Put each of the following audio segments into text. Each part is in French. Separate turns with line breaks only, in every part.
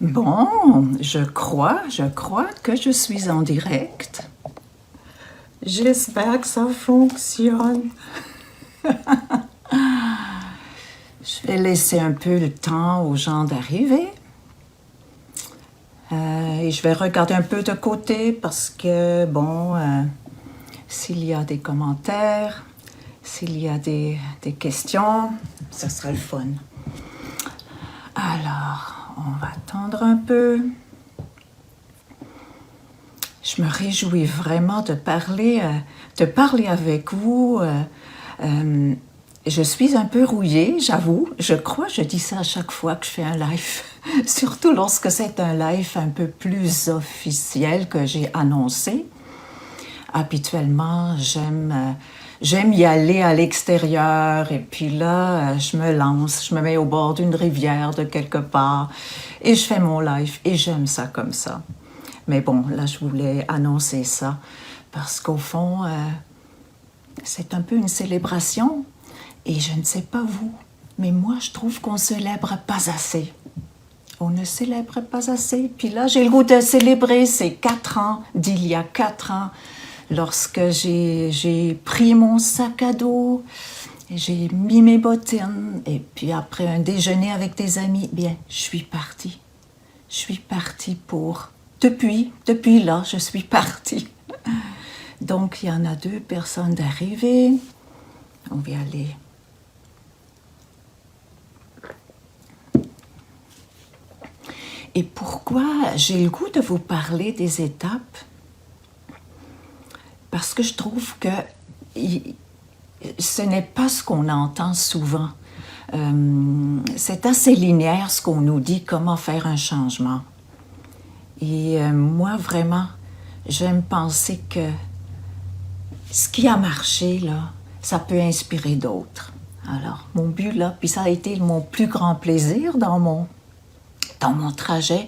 Bon, je crois que je suis en direct. J'espère que ça fonctionne. Je vais laisser un peu le temps aux gens d'arriver. Et je vais regarder un peu de côté parce que, s'il y a des commentaires, s'il y a des questions, ça sera le fun. Alors, on va attendre un peu. Je me réjouis vraiment de parler avec vous. Je suis un peu rouillée, j'avoue. Je dis ça à chaque fois que je fais un live. Surtout lorsque c'est un live un peu plus officiel que j'ai annoncé. Habituellement, j'aime y aller à l'extérieur et puis là, je me lance, je me mets au bord d'une rivière de quelque part et je fais mon live et j'aime ça comme ça. Mais bon, là, je voulais annoncer ça parce qu'au fond, c'est un peu une célébration. Et je ne sais pas vous, mais moi, je trouve qu'on ne célèbre pas assez. On ne célèbre pas assez. Puis là, j'ai le goût de célébrer ces 4 ans, d'il y a 4 ans, lorsque j'ai pris mon sac à dos, j'ai mis mes bottines, et puis après un déjeuner avec des amis, bien, je suis partie. Je suis partie pour... Depuis là, je suis partie. Donc, il y en a 2 personnes d'arrivée. On va y aller. Et pourquoi j'ai le goût de vous parler des étapes? Parce que je trouve que ce n'est pas ce qu'on entend souvent. C'est assez linéaire ce qu'on nous dit, comment faire un changement. Et moi, vraiment, j'aime penser que ce qui a marché, là, ça peut inspirer d'autres. Alors, mon but, là, puis ça a été mon plus grand plaisir dans mon trajet,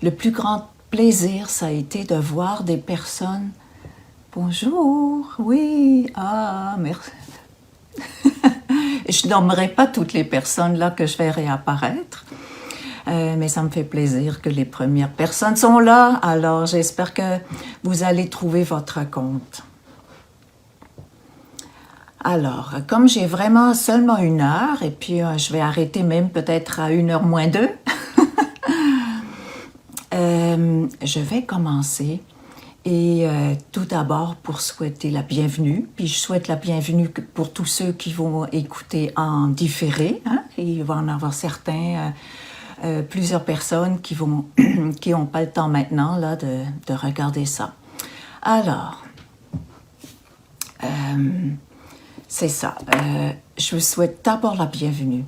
le plus grand plaisir, ça a été de voir des personnes. Bonjour, oui, merci. Je nommerai pas toutes les personnes là que je vais réapparaître, mais ça me fait plaisir que les premières personnes sont là. Alors, j'espère que vous allez trouver votre compte. Alors, comme j'ai vraiment seulement 1 heure, et puis je vais arrêter même peut-être à 1h moins 2, je vais commencer et tout d'abord pour souhaiter la bienvenue, puis je souhaite la bienvenue pour tous ceux qui vont écouter en différé, hein? Il va en avoir certains, plusieurs personnes qui n'ont pas le temps maintenant là, de regarder ça. Alors, c'est ça, je vous souhaite d'abord la bienvenue.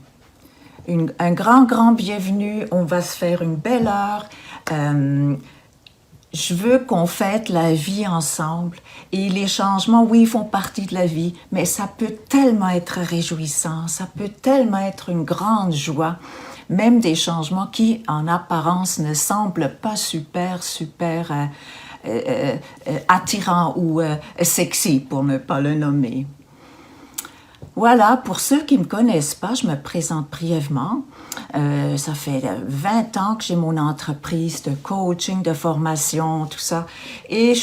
Un grand bienvenue, on va se faire une belle heure. Je veux qu'on fête la vie ensemble et les changements, oui, font partie de la vie, mais ça peut tellement être réjouissant, ça peut tellement être une grande joie, même des changements qui, en apparence, ne semblent pas super attirants ou sexy, pour ne pas le nommer. Voilà, pour ceux qui ne me connaissent pas, je me présente brièvement. Ça fait 20 ans que j'ai mon entreprise de coaching, de formation, tout ça. Et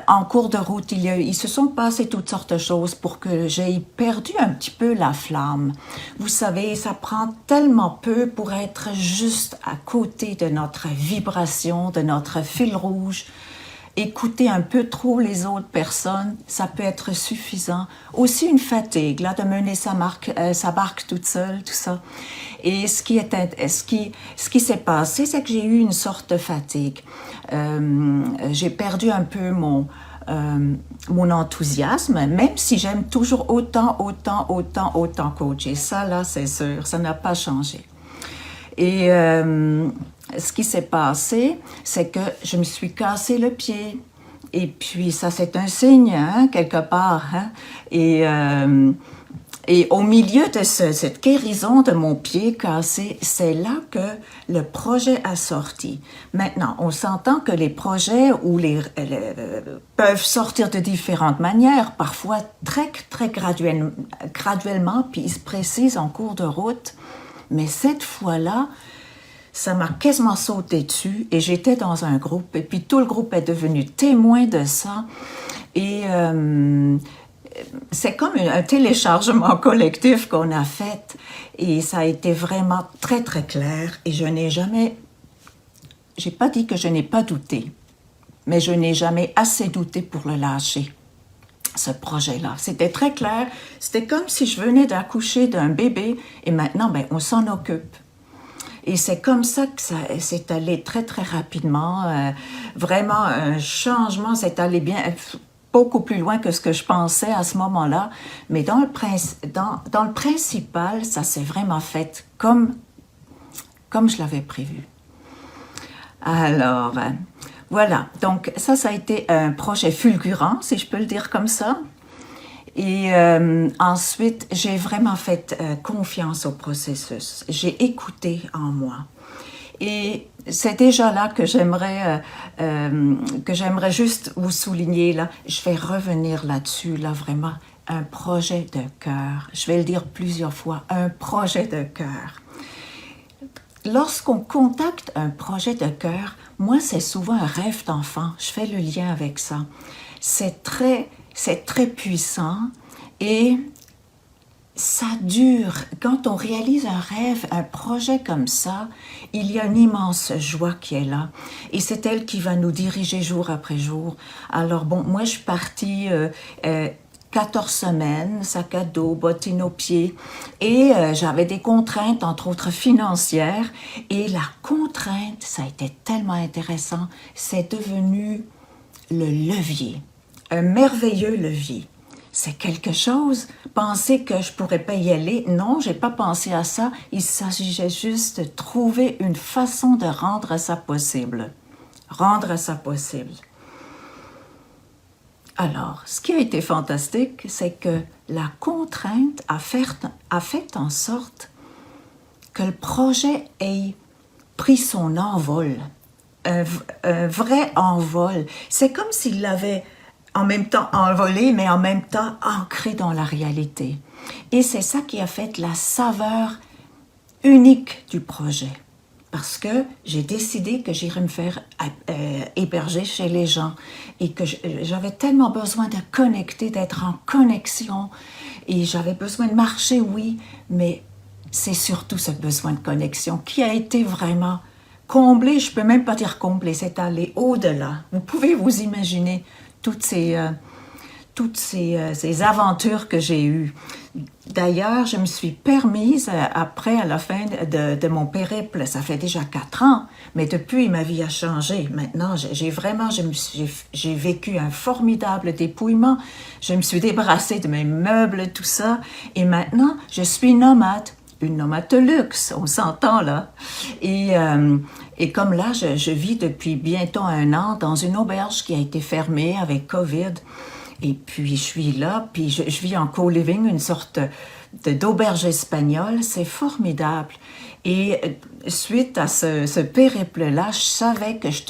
en cours de route, il se sont passées toutes sortes de choses pour que j'ai perdu un petit peu la flamme. Vous savez, ça prend tellement peu pour être juste à côté de notre vibration, de notre fil rouge. Écouter un peu trop les autres personnes, ça peut être suffisant. Aussi une fatigue, là, de mener sa barque toute seule, tout ça. Et ce qui s'est passé, c'est que j'ai eu une sorte de fatigue. J'ai perdu un peu mon enthousiasme, même si j'aime toujours autant coacher. Ça, là, c'est sûr, ça n'a pas changé. Et ce qui s'est passé, c'est que je me suis cassé le pied. Et puis, ça, c'est un signe, hein, quelque part. Hein? Et au milieu de cette guérison de mon pied cassé, c'est là que le projet a sorti. Maintenant, on s'entend que les projets peuvent sortir de différentes manières, parfois très graduellement, puis ils se précisent en cours de route. Mais cette fois-là, ça m'a quasiment sauté dessus et j'étais dans un groupe et puis tout le groupe est devenu témoin de ça et c'est comme un téléchargement collectif qu'on a fait et ça a été vraiment très très clair et j'ai pas dit que je n'ai pas douté, mais je n'ai jamais assez douté pour le lâcher, ce projet-là. C'était très clair, c'était comme si je venais d'accoucher d'un bébé et maintenant, ben, on s'en occupe. Et c'est comme ça que ça s'est allé très, très rapidement. Vraiment, un changement s'est allé beaucoup plus loin que ce que je pensais à ce moment-là. Mais dans le principal, ça s'est vraiment fait comme je l'avais prévu. Alors, voilà. Donc, ça a été un projet fulgurant, si je peux le dire comme ça. Et ensuite, j'ai vraiment fait confiance au processus. J'ai écouté en moi. Et c'est déjà là que j'aimerais juste vous souligner, là, je vais revenir là-dessus, là, vraiment, un projet de cœur. Je vais le dire plusieurs fois, un projet de cœur. Lorsqu'on contacte un projet de cœur, moi, c'est souvent un rêve d'enfant. Je fais le lien avec ça. C'est très puissant et ça dure. Quand on réalise un rêve, un projet comme ça, il y a une immense joie qui est là. Et c'est elle qui va nous diriger jour après jour. Alors bon, moi je suis partie 14 semaines, sac à dos, bottines aux pieds, et j'avais des contraintes, entre autres financières. Et la contrainte, ça a été tellement intéressant, c'est devenu le levier. Un merveilleux levier. C'est quelque chose. Penser que je pourrais pas y aller, non, j'ai pas pensé à ça. Il s'agissait juste de trouver une façon de rendre ça possible. Rendre ça possible. Alors, ce qui a été fantastique, c'est que la contrainte a fait en sorte que le projet ait pris son envol. Un vrai envol. C'est comme s'il l'avait en même temps envolé, mais en même temps ancré dans la réalité. Et c'est ça qui a fait la saveur unique du projet. Parce que j'ai décidé que j'irais me faire héberger chez les gens et que j'avais tellement besoin de connecter, d'être en connexion. Et j'avais besoin de marcher, oui, mais c'est surtout ce besoin de connexion qui a été vraiment comblé. Je ne peux même pas dire comblé, c'est allé au-delà. Vous pouvez vous imaginer toutes ces aventures que j'ai eues. D'ailleurs, je me suis permise, après, à la fin de mon périple, ça fait déjà 4 ans, mais depuis, ma vie a changé. Maintenant, j'ai vécu un formidable dépouillement. Je me suis débarrassée de mes meubles, tout ça, et maintenant, je suis nomade. Une nomade de luxe, on s'entend là. Et comme là, je vis depuis bientôt 1 an dans une auberge qui a été fermée avec COVID. Et puis, je suis là, puis je vis en co-living, une sorte d'auberge espagnole. C'est formidable. Et suite à ce périple-là, je savais que je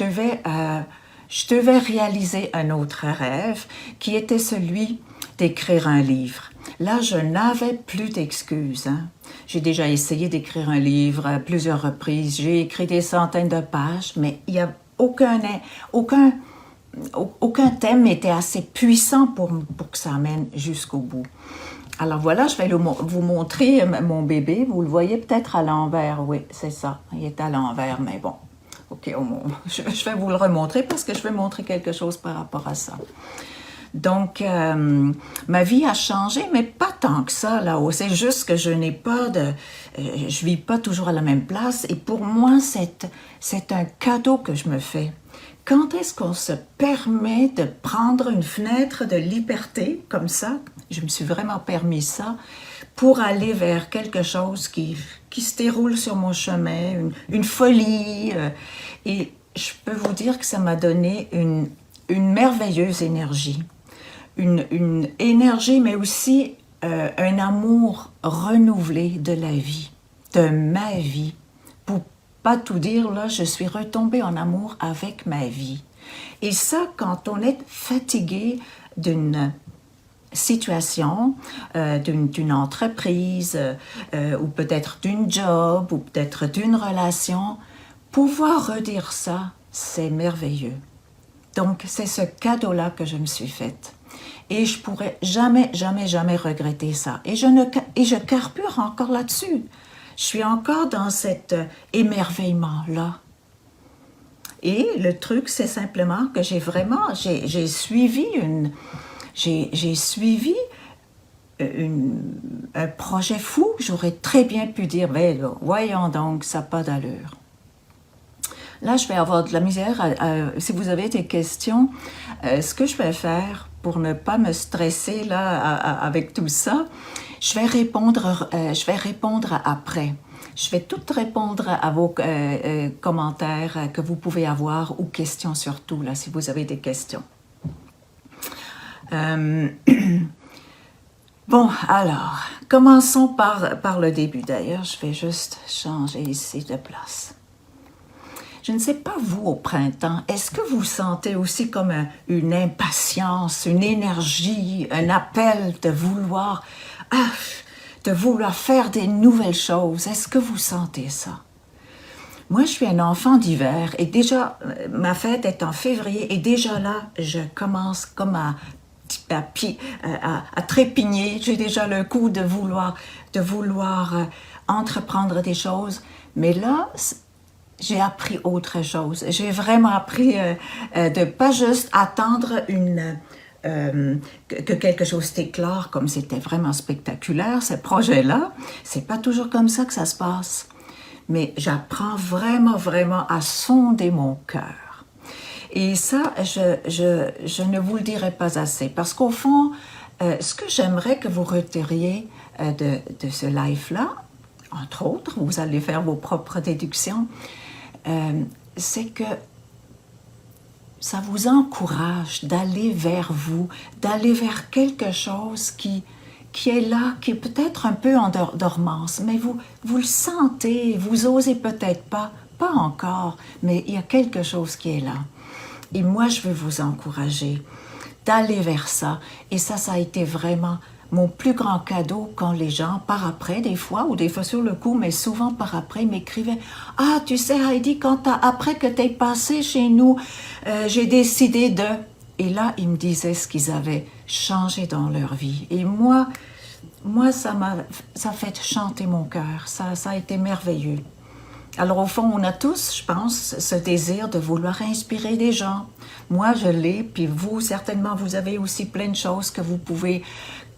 devais réaliser un autre rêve qui était celui d'écrire un livre. Là, je n'avais plus d'excuses. J'ai déjà essayé d'écrire un livre à plusieurs reprises. J'ai écrit des centaines de pages, mais il n'y a aucun thème n'était assez puissant pour que ça amène jusqu'au bout. Alors voilà, je vais vous montrer mon bébé. Vous le voyez peut-être à l'envers. Oui, c'est ça. Il est à l'envers, mais bon. OK, je vais vous le remontrer parce que je vais montrer quelque chose par rapport à ça. Donc, ma vie a changé, mais pas tant que ça là-haut. C'est juste que je vis pas toujours à la même place. Et pour moi, c'est un cadeau que je me fais. Quand est-ce qu'on se permet de prendre une fenêtre de liberté comme ça? Je me suis vraiment permis ça pour aller vers quelque chose qui se déroule sur mon chemin, une folie. Et je peux vous dire que ça m'a donné une merveilleuse énergie. Une énergie, mais aussi un amour renouvelé de la vie, de ma vie. Pour pas tout dire, là, je suis retombée en amour avec ma vie. Et ça, quand on est fatigué d'une situation d'une entreprise ou peut-être d'une job ou peut-être d'une relation, pouvoir redire ça, c'est merveilleux. Donc, c'est ce cadeau-là que je me suis faite. Et je pourrais jamais, jamais, jamais regretter ça. Et je carbure encore là-dessus. Je suis encore dans cet émerveillement-là. Et le truc, c'est simplement que j'ai suivi un projet fou. J'aurais très bien pu dire, ben, voyons donc, ça n'a pas d'allure. Là, je vais avoir de la misère. Si vous avez des questions, ce que je vais faire pour ne pas me stresser là avec tout ça, je vais répondre après. Je vais tout répondre à vos commentaires que vous pouvez avoir ou questions surtout, là, si vous avez des questions. Bon, alors, commençons par le début. D'ailleurs, je vais juste changer ici de place. Je ne sais pas vous au printemps, est-ce que vous sentez aussi comme une impatience, une énergie, un appel de vouloir faire des nouvelles choses? Est-ce que vous sentez ça? Moi, je suis un enfant d'hiver et déjà, ma fête est en février et déjà là, je commence comme à trépigner. J'ai déjà le coup de vouloir entreprendre des choses. Mais là, j'ai appris autre chose. J'ai vraiment appris de pas juste attendre que quelque chose t'éclore comme c'était vraiment spectaculaire, ce projet-là. C'est pas toujours comme ça que ça se passe. Mais j'apprends vraiment, vraiment à sonder mon cœur. Et ça, je ne vous le dirai pas assez. Parce qu'au fond, ce que j'aimerais que vous retiriez de ce live-là, entre autres, vous allez faire vos propres déductions, c'est que ça vous encourage d'aller vers vous, d'aller vers quelque chose qui est là, qui est peut-être un peu en dormance, mais vous le sentez, vous osez peut-être pas encore, mais il y a quelque chose qui est là. Et moi, je veux vous encourager d'aller vers ça. Et ça a été vraiment mon plus grand cadeau quand les gens, par après, des fois sur le coup, mais souvent par après, m'écrivaient « Ah, tu sais, Heidi, après que tu es passé chez nous, j'ai décidé de... » Et là, ils me disaient ce qu'ils avaient changé dans leur vie. Et moi ça fait chanter mon cœur. Ça a été merveilleux. Alors, au fond, on a tous, je pense, ce désir de vouloir inspirer des gens. Moi, je l'ai, puis vous, certainement, vous avez aussi plein de choses que vous pouvez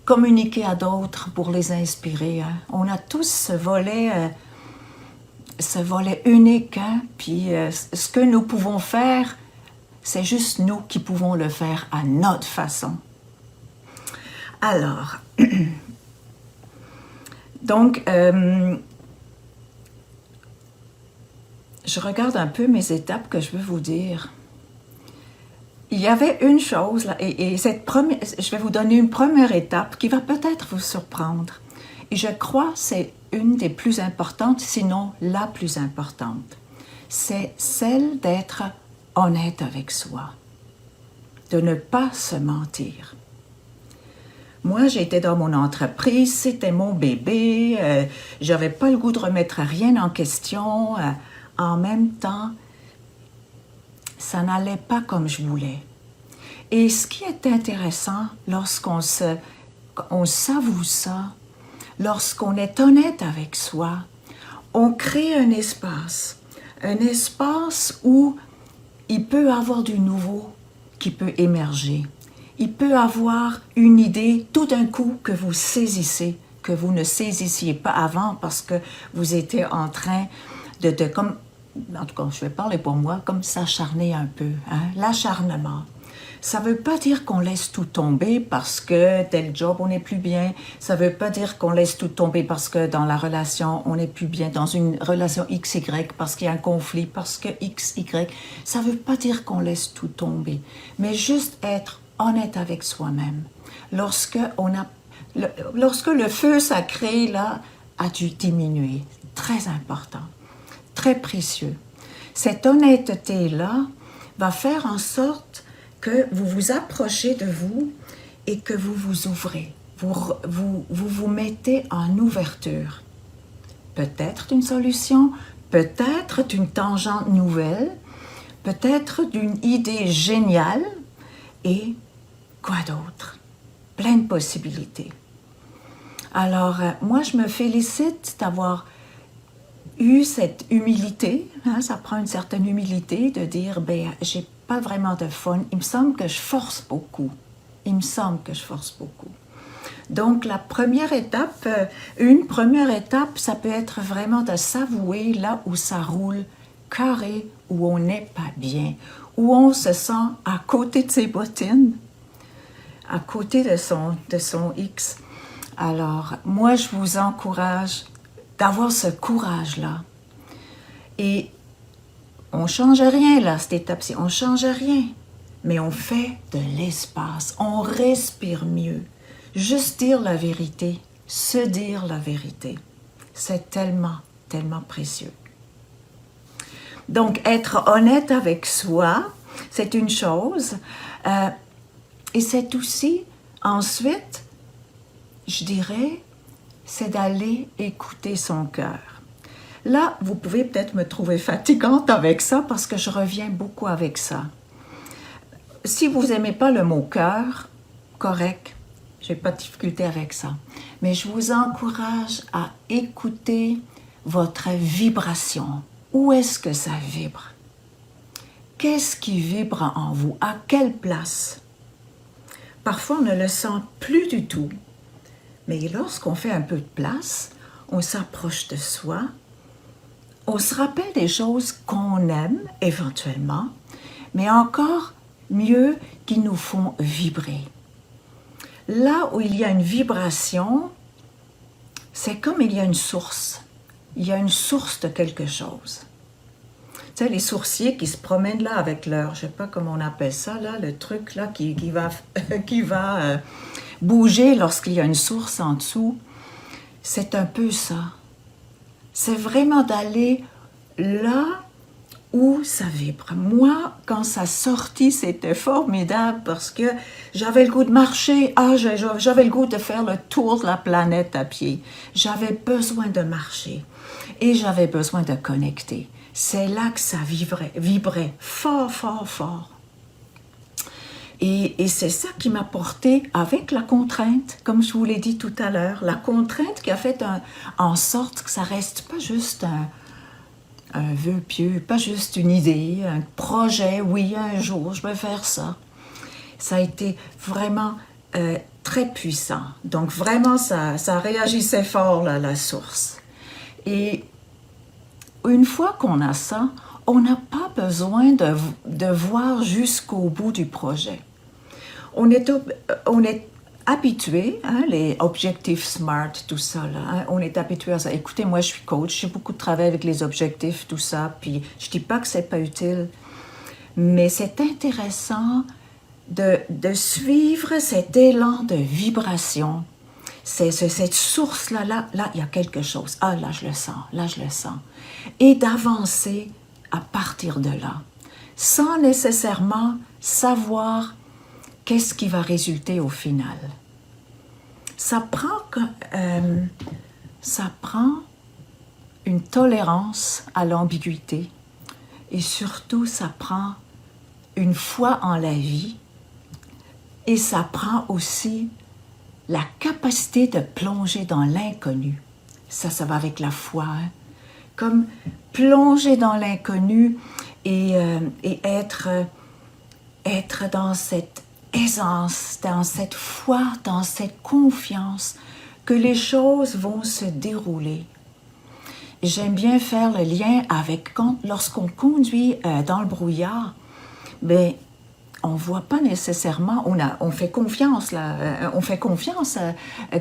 communiquer à d'autres pour les inspirer. Hein. On a tous ce volet unique, hein? Puis ce que nous pouvons faire, c'est juste nous qui pouvons le faire à notre façon. Alors, donc, je regarde un peu mes étapes que je veux vous dire. Il y avait une chose, là, et je vais vous donner une première étape qui va peut-être vous surprendre. Et je crois que c'est une des plus importantes, sinon la plus importante. C'est celle d'être honnête avec soi, de ne pas se mentir. Moi, j'étais dans mon entreprise, c'était mon bébé, j'avais pas le goût de remettre rien en question. En même temps, ça n'allait pas comme je voulais. Et ce qui est intéressant lorsqu'on s'avoue ça, lorsqu'on est honnête avec soi, on crée un espace où il peut y avoir du nouveau qui peut émerger. Il peut y avoir une idée tout d'un coup que vous saisissez, que vous ne saisissiez pas avant parce que vous étiez en train comme, en tout cas, je vais parler pour moi, comme s'acharner un peu, hein? L'acharnement. Ça ne veut pas dire qu'on laisse tout tomber parce que tel job, on n'est plus bien. Ça ne veut pas dire qu'on laisse tout tomber parce que dans la relation, on n'est plus bien. Dans une relation XY, parce qu'il y a un conflit, parce que XY. Ça ne veut pas dire qu'on laisse tout tomber. Mais juste être honnête avec soi-même. Lorsque le feu sacré, là, a dû diminuer. Très important. Très précieux. Cette honnêteté-là va faire en sorte que vous vous approchez de vous et que vous vous ouvrez. Vous mettez en ouverture. Peut-être une solution, peut-être d'une tangente nouvelle, peut-être d'une idée géniale et quoi d'autre? Plein de possibilités. Alors, moi, je me félicite d'avoir eu cette humilité, hein, ça prend une certaine humilité de dire, ben, j'ai pas vraiment de fun, il me semble que je force beaucoup. Donc, la première étape, une première étape, ça peut être vraiment de s'avouer là où ça roule carré, où on n'est pas bien, où on se sent à côté de ses bottines, à côté de son X. Alors, moi, je vous encourage d'avoir ce courage-là. Et on ne change rien, là, cette étape-ci. On ne change rien. Mais on fait de l'espace. On respire mieux. Juste dire la vérité. Se dire la vérité. C'est tellement, tellement précieux. Donc, être honnête avec soi, c'est une chose. Et c'est aussi, ensuite, je dirais, c'est d'aller écouter son cœur. Là, vous pouvez peut-être me trouver fatigante avec ça parce que je reviens beaucoup avec ça. Si vous n'aimez pas le mot cœur, correct, j'ai pas de difficulté avec ça. Mais je vous encourage à écouter votre vibration. Où est-ce que ça vibre? Qu'est-ce qui vibre en vous? À quelle place? Parfois, on ne le sent plus du tout. Mais lorsqu'on fait un peu de place, on s'approche de soi, on se rappelle des choses qu'on aime éventuellement, mais encore mieux qui nous font vibrer. Là où il y a une vibration, c'est comme il y a une source. Il y a une source de quelque chose. Tu sais, les sourciers qui se promènent là avec leur, je ne sais pas comment on appelle ça, là, le truc là qui va bouger lorsqu'il y a une source en dessous, c'est un peu ça. C'est vraiment d'aller là où ça vibre. Moi, quand ça sortit, c'était formidable parce que j'avais le goût de marcher. J'avais le goût de faire le tour de la planète à pied. J'avais besoin de marcher et j'avais besoin de connecter. C'est là que ça vibrait fort, fort, fort. Et c'est ça qui m'a porté avec la contrainte, comme je vous l'ai dit tout à l'heure, la contrainte qui a fait en sorte que ça reste pas juste un vœu pieux, pas juste une idée, un projet, oui, un jour, je vais faire ça. Ça a été vraiment très puissant. Donc, vraiment, ça réagissait fort, là, la source. Et une fois qu'on a ça, on n'a pas besoin de voir jusqu'au bout du projet. On est habitué, hein, les objectifs SMART, tout ça, là, hein, on est habitué à ça. Écoutez, moi, je suis coach, j'ai beaucoup de travail avec les objectifs, tout ça, puis je dis pas que c'est pas utile, mais c'est intéressant de suivre cet élan de vibration. C'est cette source-là, là, il y a quelque chose. Ah, là, je le sens. Et d'avancer à partir de là, sans nécessairement savoir qu'est-ce qui va résulter au final. Ça prend une tolérance à l'ambiguïté et surtout, ça prend une foi en la vie et ça prend aussi la capacité de plonger dans l'inconnu. Ça va avec la foi, hein? Comme plonger dans l'inconnu et être dans cette aisance, dans cette foi, dans cette confiance que les choses vont se dérouler. J'aime bien faire le lien avec lorsqu'on conduit dans le brouillard, ben, on ne voit pas nécessairement, on fait confiance, là,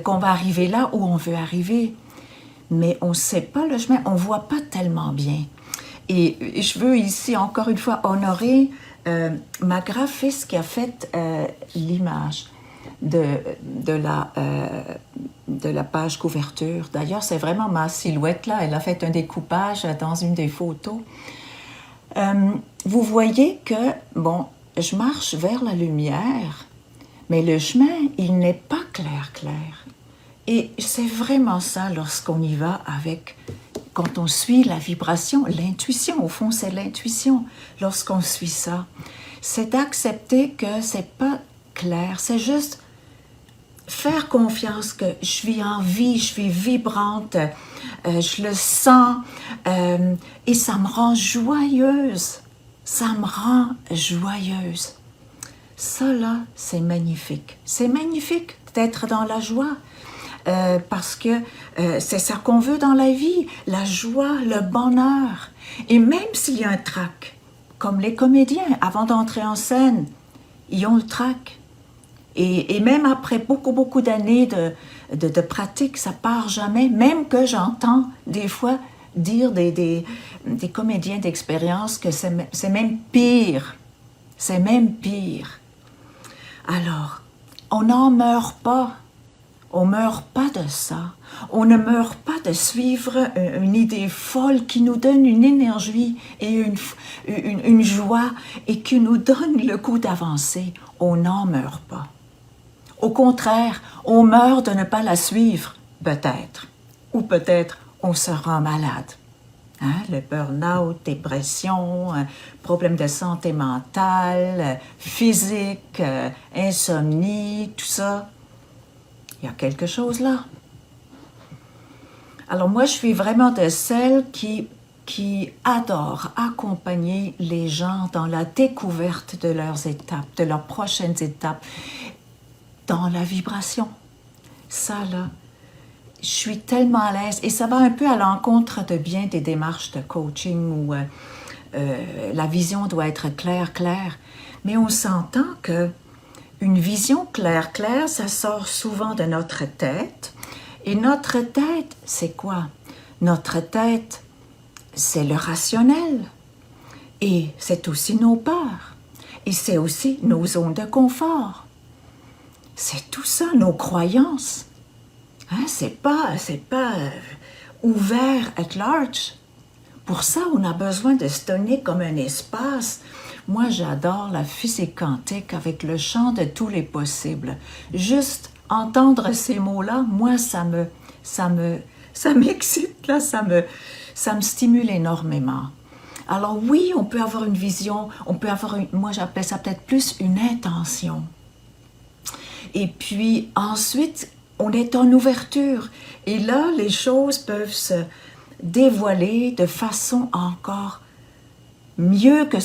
qu'on va arriver là où on veut arriver, mais on ne sait pas le chemin, on ne voit pas tellement bien. Et je veux ici encore une fois honorer ma graphiste qui a fait l'image de la page couverture. D'ailleurs, c'est vraiment ma silhouette là. Elle a fait un découpage dans une des photos. Vous voyez que, bon, je marche vers la lumière, Mais le chemin, il n'est pas clair. Et c'est vraiment ça lorsqu'on y va quand on suit la vibration, l'intuition. Au fond, c'est l'intuition. Lorsqu'on suit ça, c'est d'accepter que c'est pas clair. C'est juste faire confiance que je suis en vie, je suis vibrante, je le sens et ça me rend joyeuse. Ça me rend joyeuse. Ça, là, c'est magnifique. C'est magnifique d'être dans la joie parce que c'est ça qu'on veut dans la vie, la joie, le bonheur. Et même s'il y a un trac, comme les comédiens, avant d'entrer en scène, ils ont le trac. Et même après beaucoup d'années de pratique, ça part jamais. Même que j'entends des fois dire des comédiens d'expérience que c'est même pire. C'est même pire. Alors, on n'en meurt pas. On ne meurt pas de ça. On ne meurt pas de suivre une idée folle qui nous donne une énergie et une joie et qui nous donne le goût d'avancer. On n'en meurt pas. Au contraire, on meurt de ne pas la suivre, peut-être. Ou peut-être on se rend malade. Hein? Le burn-out, dépression, problèmes de santé mentale, physique, insomnie, tout ça. Il y a quelque chose là. Alors moi, je suis vraiment de celles qui adorent accompagner les gens dans la découverte de leurs étapes, de leurs prochaines étapes, dans la vibration. Ça, là, je suis tellement à l'aise. Et ça va un peu à l'encontre de bien des démarches de coaching où la vision doit être claire. Mais on s'entend que une vision claire, ça sort souvent de notre tête. Et notre tête, c'est quoi? Notre tête, c'est le rationnel. Et c'est aussi nos peurs. Et c'est aussi nos zones de confort. C'est tout ça, nos croyances. Hein? C'est pas ouvert at large. Pour ça, on a besoin de se donner comme un espace. Moi, j'adore la physique quantique avec le champ de tous les possibles. Juste entendre ces mots-là, moi, ça m'excite, là, ça me stimule énormément. Alors oui, on peut avoir une vision, moi j'appelle ça peut-être plus une intention. Et puis ensuite, on est en ouverture. Et là, les choses peuvent se dévoiler de façon encore mieux que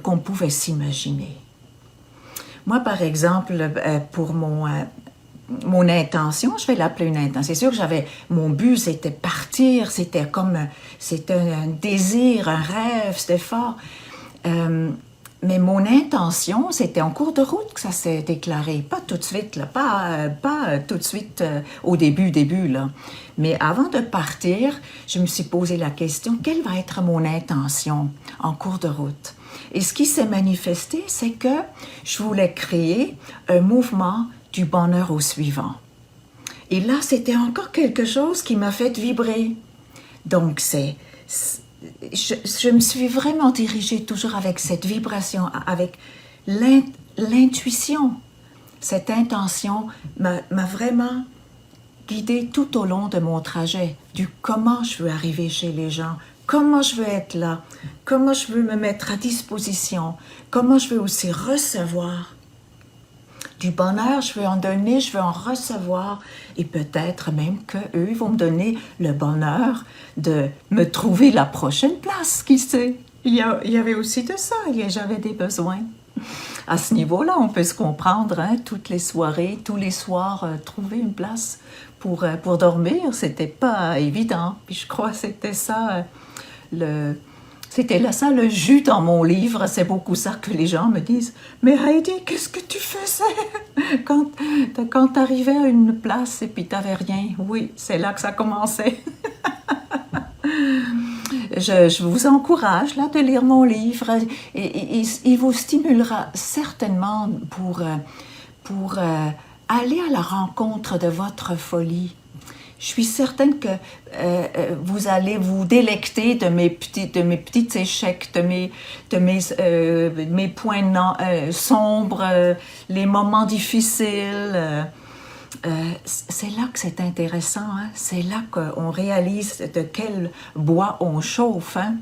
qu'on pouvait s'imaginer. Moi, par exemple, pour mon intention, je vais l'appeler une intention. C'est sûr que mon but, c'était partir, c'était un désir, un rêve, c'était fort. Mais mon intention, c'était en cours de route que ça s'est déclaré. Pas tout de suite, là, pas tout de suite au début, là. Mais avant de partir, je me suis posé la question, quelle va être mon intention en cours de route? Et ce qui s'est manifesté, c'est que je voulais créer un mouvement du bonheur au suivant. Et là, c'était encore quelque chose qui m'a fait vibrer. Donc, je me suis vraiment dirigée toujours avec cette vibration, avec l'intuition. Cette intention m'a vraiment guidée tout au long de mon trajet, du comment je veux arriver chez les gens, comment je veux être là, comment je veux me mettre à disposition, comment je veux aussi recevoir. Du bonheur, je veux en donner, je veux en recevoir et peut-être même qu'eux vont me donner le bonheur de me trouver la prochaine place, qui sait. Il y avait aussi de ça, j'avais des besoins. À ce niveau-là, on peut se comprendre, hein, toutes les soirées, tous les soirs, trouver une place pour dormir, c'était pas évident. Puis je crois que c'était ça ça le jus dans mon livre, c'est beaucoup ça que les gens me disent. Mais Heidi, qu'est-ce que tu faisais quand t'arrivais à une place et puis t'avais rien? Oui, c'est là que ça commençait. Je vous encourage là de lire mon livre et il vous stimulera certainement pour aller à la rencontre de votre folie. je suis certaine que vous allez vous délecter de mes petits échecs, de mes points sombres, les moments difficiles. C'est là que c'est intéressant, hein? C'est là qu'on réalise de quel bois on chauffe. Hein?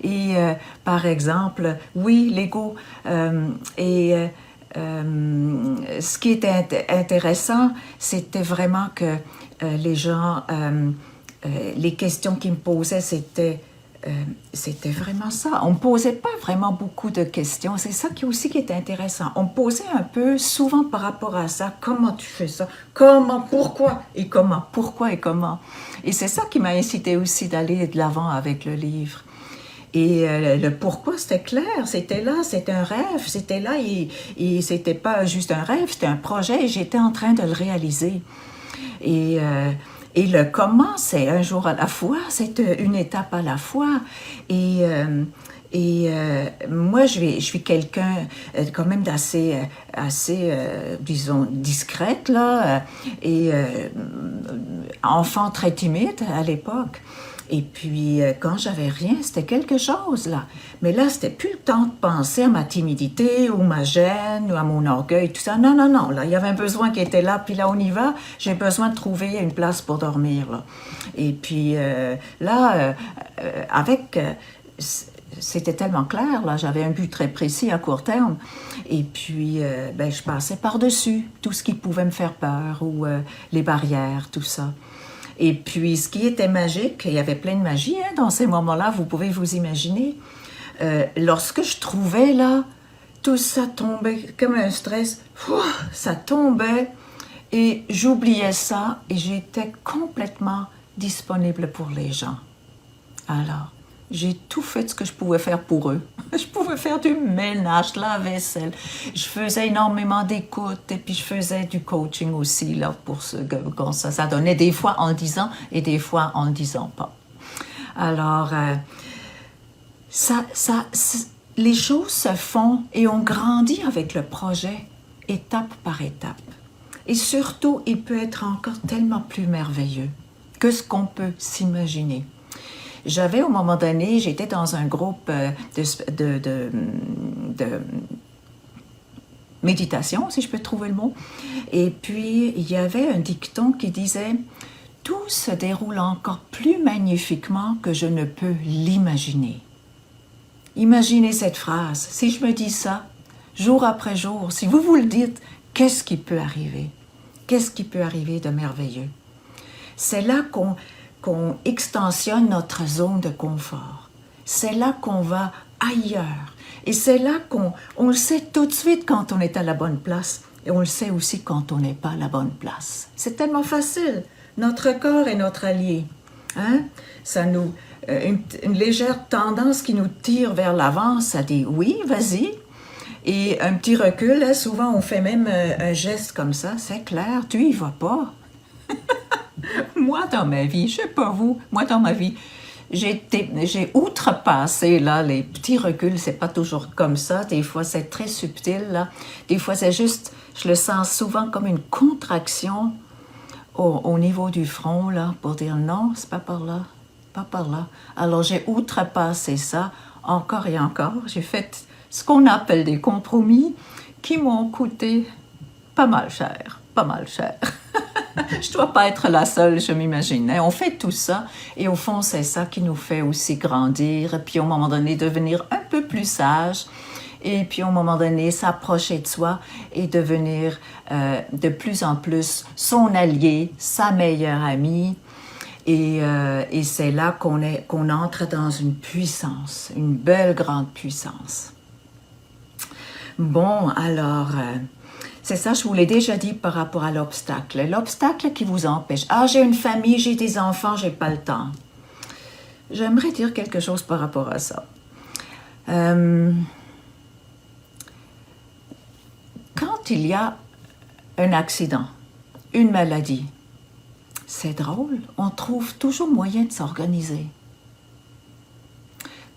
Et par exemple, oui, l'ego ce qui était intéressant, c'était vraiment que les gens, les questions qu'ils me posaient, c'était vraiment ça. On ne me posait pas vraiment beaucoup de questions. C'est ça qui est intéressant. On me posait un peu souvent par rapport à ça. Comment tu fais ça? Comment? Pourquoi? Et comment? Pourquoi et comment? Et c'est ça qui m'a incité aussi d'aller de l'avant avec le livre. Et le pourquoi, c'était clair, c'était là, c'était un rêve, c'était là, et c'était pas juste un rêve, c'était un projet, et j'étais en train de le réaliser. Et le comment, c'est un jour à la fois, c'est une étape à la fois. Et moi, je suis quelqu'un quand même d'assez, disons, discrète, là, et enfant très timide à l'époque. Et puis, quand j'avais rien, c'était quelque chose, là. Mais là, c'était plus le temps de penser à ma timidité ou ma gêne ou à mon orgueil, tout ça. Non, non, non, là, il y avait un besoin qui était là, puis là, on y va. J'ai besoin de trouver une place pour dormir, là. Et puis, c'était tellement clair, là, j'avais un but très précis à court terme. Et puis, je passais par-dessus tout ce qui pouvait me faire peur ou les barrières, tout ça. Et puis, ce qui était magique, il y avait plein de magie hein, dans ces moments-là, vous pouvez vous imaginer. Lorsque je trouvais, là, tout ça tombait comme un stress, ça tombait et j'oubliais ça et j'étais complètement disponible pour les gens. Alors, j'ai tout fait ce que je pouvais faire pour eux. Je pouvais faire du ménage, la vaisselle. Je faisais énormément d'écoute et puis je faisais du coaching aussi là pour quand ça donnait des fois en le disant et des fois en le disant pas. Alors, les choses se font et on grandit avec le projet étape par étape. Et surtout, il peut être encore tellement plus merveilleux que ce qu'on peut s'imaginer. J'avais, au moment donné, j'étais dans un groupe de méditation, si je peux trouver le mot. Et puis, il y avait un dicton qui disait « Tout se déroule encore plus magnifiquement que je ne peux l'imaginer. » Imaginez cette phrase. Si je me dis ça, jour après jour, si vous le dites, qu'est-ce qui peut arriver? Qu'est-ce qui peut arriver de merveilleux? C'est là qu'on extensionne notre zone de confort. C'est là qu'on va ailleurs. Et c'est là qu'on le sait tout de suite quand on est à la bonne place. Et on le sait aussi quand on n'est pas à la bonne place. C'est tellement facile. Notre corps est notre allié. Hein? Ça nous, une légère tendance qui nous tire vers l'avant, ça dit oui, vas-y. Et un petit recul, hein, souvent on fait même un geste comme ça. C'est clair, tu y vas pas. Moi, dans ma vie, je sais pas vous, moi, dans ma vie, j'ai outrepassé, là, les petits reculs, c'est pas toujours comme ça. Des fois, c'est très subtil, là. Des fois, c'est juste, je le sens souvent comme une contraction au niveau du front, là, pour dire non, c'est pas par là, pas par là. Alors, j'ai outrepassé ça, encore et encore. J'ai fait ce qu'on appelle des compromis qui m'ont coûté pas mal cher, pas mal cher. Je ne dois pas être la seule, je m'imagine. On fait tout ça et au fond, c'est ça qui nous fait aussi grandir et puis au moment donné, devenir un peu plus sage et puis au moment donné, s'approcher de soi et devenir de plus en plus son allié, sa meilleure amie. Et c'est là qu'on entre dans une puissance, une belle grande puissance. Bon, alors... c'est ça, je vous l'ai déjà dit par rapport à l'obstacle. L'obstacle qui vous empêche. Ah, j'ai une famille, j'ai des enfants, j'ai pas le temps. J'aimerais dire quelque chose par rapport à ça. Quand il y a un accident, une maladie, c'est drôle, on trouve toujours moyen de s'organiser.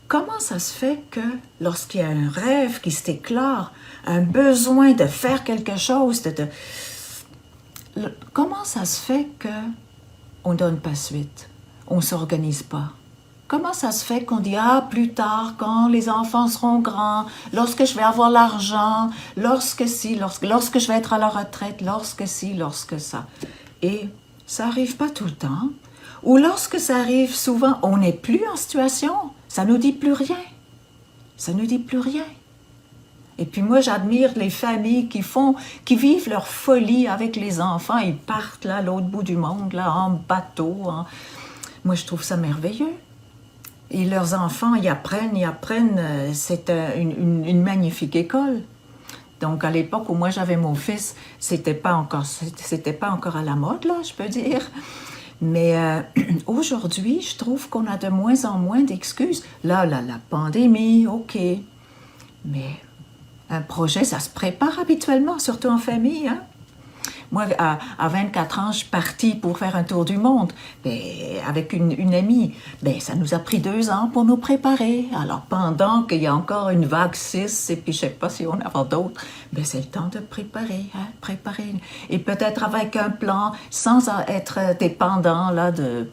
Comment ça se fait que lorsqu'il y a un rêve qui se déclare, un besoin de faire quelque chose, comment ça se fait que on ne donne pas suite, on ne s'organise pas. Comment ça se fait qu'on dit « Ah, plus tard, quand les enfants seront grands, lorsque je vais avoir l'argent, lorsque je vais être à la retraite, lorsque ci, lorsque ça. » Et ça n'arrive pas tout le temps. Ou lorsque ça arrive, souvent, on n'est plus en situation. Ça ne nous dit plus rien. Ça ne nous dit plus rien. Et puis moi, j'admire les familles qui vivent leur folie avec les enfants. Ils partent là, à l'autre bout du monde, là, en bateau. Moi, je trouve ça merveilleux. Et leurs enfants, ils apprennent. C'est une magnifique école. Donc, à l'époque où moi j'avais mon fils, c'était pas encore à la mode, là, je peux dire. Mais aujourd'hui, je trouve qu'on a de moins en moins d'excuses. Là, la pandémie, OK. Mais un projet, ça se prépare habituellement, surtout en famille, hein? Moi, à 24 ans, je suis partie pour faire un tour du monde avec une amie. Ça nous a pris 2 ans pour nous préparer. Alors, pendant qu'il y a encore une vague 6, et puis je ne sais pas si on en aura d'autres, c'est le temps de préparer, hein, préparer. Et peut-être avec un plan, sans être dépendant là, de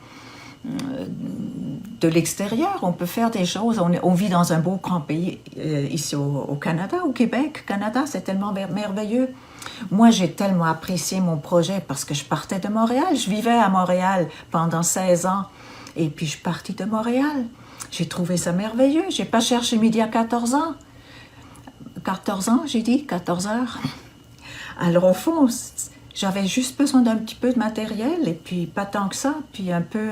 l'extérieur. On peut faire des choses. On vit dans un beau grand pays, ici au Canada, au Québec. Canada, c'est tellement merveilleux. Moi, j'ai tellement apprécié mon projet parce que je partais de Montréal. Je vivais à Montréal pendant 16 ans. Et puis, je suis partie de Montréal. J'ai trouvé ça merveilleux. Je n'ai pas cherché midi à 14 ans. 14 ans, j'ai dit, 14 heures. Alors, au fond, j'avais juste besoin d'un petit peu de matériel et puis pas tant que ça. Puis un peu,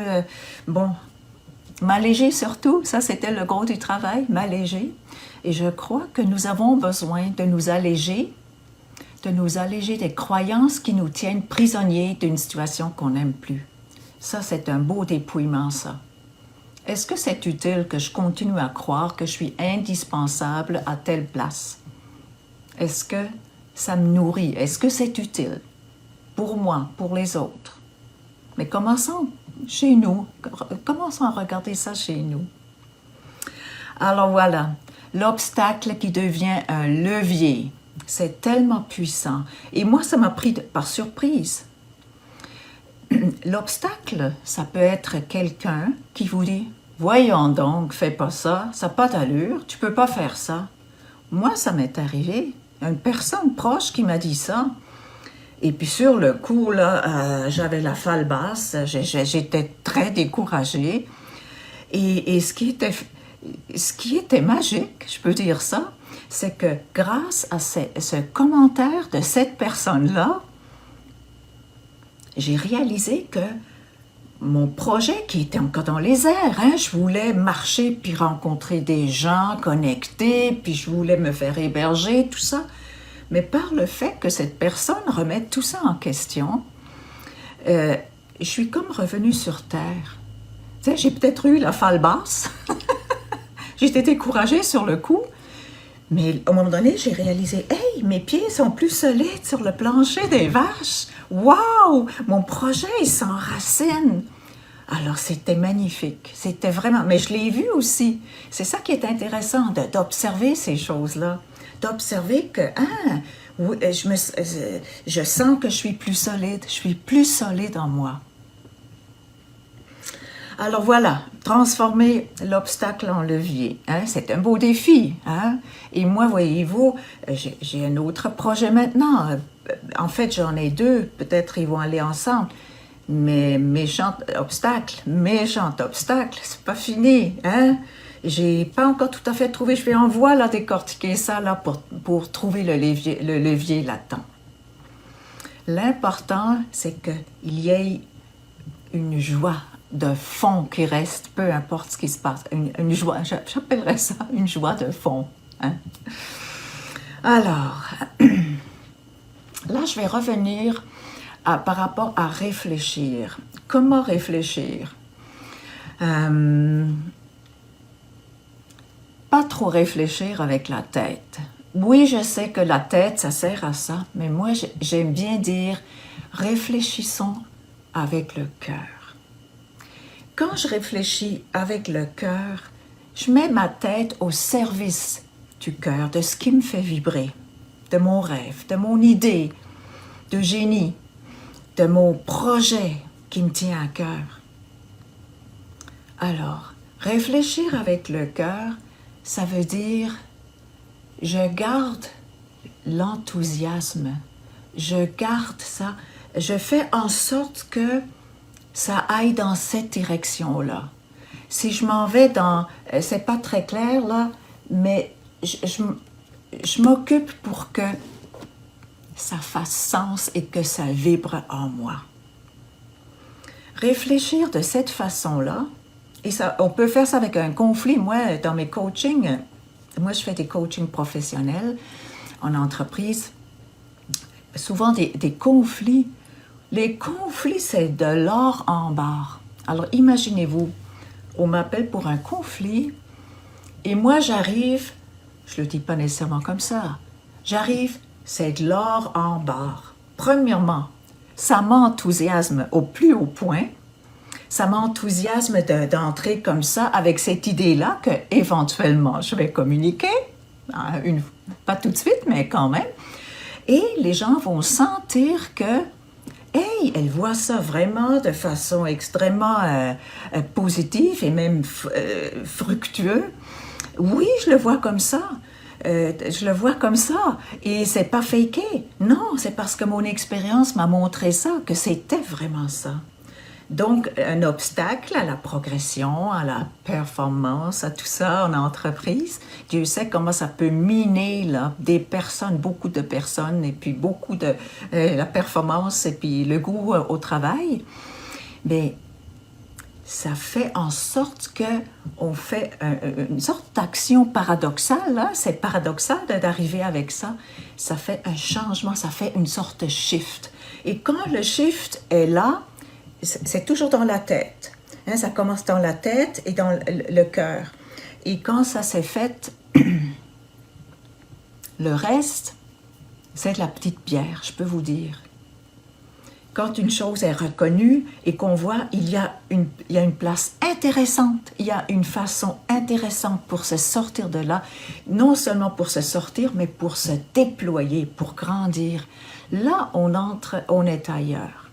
m'alléger surtout. Ça, c'était le gros du travail, m'alléger. Et je crois que nous avons besoin de nous alléger des croyances qui nous tiennent prisonniers d'une situation qu'on n'aime plus. Ça, c'est un beau dépouillement, ça. Est-ce que c'est utile que je continue à croire que je suis indispensable à telle place? Est-ce que ça me nourrit? Est-ce que c'est utile? Pour moi, pour les autres. Mais commençons chez nous. Commençons à regarder ça chez nous. Alors voilà, l'obstacle qui devient un levier. C'est tellement puissant. Et moi, ça m'a pris par surprise. L'obstacle, ça peut être quelqu'un qui vous dit « Voyons donc, fais pas ça, ça n'a pas d'allure, tu peux pas faire ça. » Moi, ça m'est arrivé. Une personne proche qui m'a dit ça. Et puis sur le coup, là, j'avais la falle basse, j'étais très découragée. Et ce qui était magique, je peux dire ça, c'est que grâce à ce commentaire de cette personne-là, j'ai réalisé que mon projet qui était encore dans les airs, hein, je voulais marcher puis rencontrer des gens, connecter, puis je voulais me faire héberger, tout ça. Mais par le fait que cette personne remette tout ça en question, je suis comme revenue sur terre. Tu sais, j'ai peut-être eu la falle basse. J'étais découragée sur le coup. Mais à un moment donné, j'ai réalisé, hey, mes pieds sont plus solides sur le plancher des vaches. Waouh! Mon projet, il s'enracine. Alors, c'était magnifique. C'était vraiment... Mais je l'ai vu aussi. C'est ça qui est intéressant, d'observer ces choses-là. D'observer que, oui, je sens que je suis plus solide. Je suis plus solide en moi. Alors voilà, transformer l'obstacle en levier, hein, c'est un beau défi. Hein? Et moi, voyez-vous, j'ai un autre projet maintenant. En fait, j'en ai 2, peut-être ils vont aller ensemble. Mais méchant obstacle, c'est pas fini. Hein? J'ai pas encore tout à fait trouvé, je vais en voie là, décortiquer ça là, pour trouver le levier là-dedans. L'important, c'est qu'il y ait une joie de fond qui reste, peu importe ce qui se passe. Une joie, j'appellerais ça une joie de fond. Hein? Alors, là, je vais revenir par rapport à réfléchir. Comment réfléchir? Pas trop réfléchir avec la tête. Oui, je sais que la tête, ça sert à ça, mais moi, j'aime bien dire réfléchissons avec le cœur. Quand je réfléchis avec le cœur, je mets ma tête au service du cœur, de ce qui me fait vibrer, de mon rêve, de mon idée de génie, de mon projet qui me tient à cœur. Alors, réfléchir avec le cœur, ça veut dire je garde l'enthousiasme, je garde ça, je fais en sorte que ça aille dans cette direction-là. Si je m'en vais dans, c'est pas très clair là, mais je m'occupe pour que ça fasse sens et que ça vibre en moi. Réfléchir de cette façon-là, et ça, on peut faire ça avec un conflit. Moi, dans mes coachings, moi je fais des coachings professionnels en entreprise, souvent des conflits. Les conflits, c'est de l'or en barre. Alors imaginez-vous, on m'appelle pour un conflit et moi j'arrive, je le dis pas nécessairement comme ça, j'arrive, c'est de l'or en barre. Premièrement, ça m'enthousiasme au plus haut point. Ça m'enthousiasme d'entrer comme ça avec cette idée-là que éventuellement je vais communiquer, pas tout de suite, mais quand même. Et les gens vont sentir que, hey, elle voit ça vraiment de façon extrêmement positive et même fructueuse. Oui, je le vois comme ça. Je le vois comme ça. Et c'est pas faké. Non, c'est parce que mon expérience m'a montré ça, que c'était vraiment ça. Donc, un obstacle à la progression, à la performance, à tout ça en entreprise. Dieu sait comment ça peut miner là, des personnes, beaucoup de personnes, et puis beaucoup de la performance et puis le goût au travail. Mais ça fait en sorte qu'on fait une sorte d'action paradoxale. Hein? C'est paradoxal d'arriver avec ça. Ça fait un changement, ça fait une sorte de shift. Et quand le shift est là, c'est toujours dans la tête. Hein, ça commence dans la tête et dans le cœur. Et quand ça s'est fait, le reste, c'est de la petite pierre, je peux vous dire. Quand une chose est reconnue et qu'on voit, il y a une place intéressante, il y a une façon intéressante pour se sortir de là, non seulement pour se sortir, mais pour se déployer, pour grandir. Là, on est ailleurs.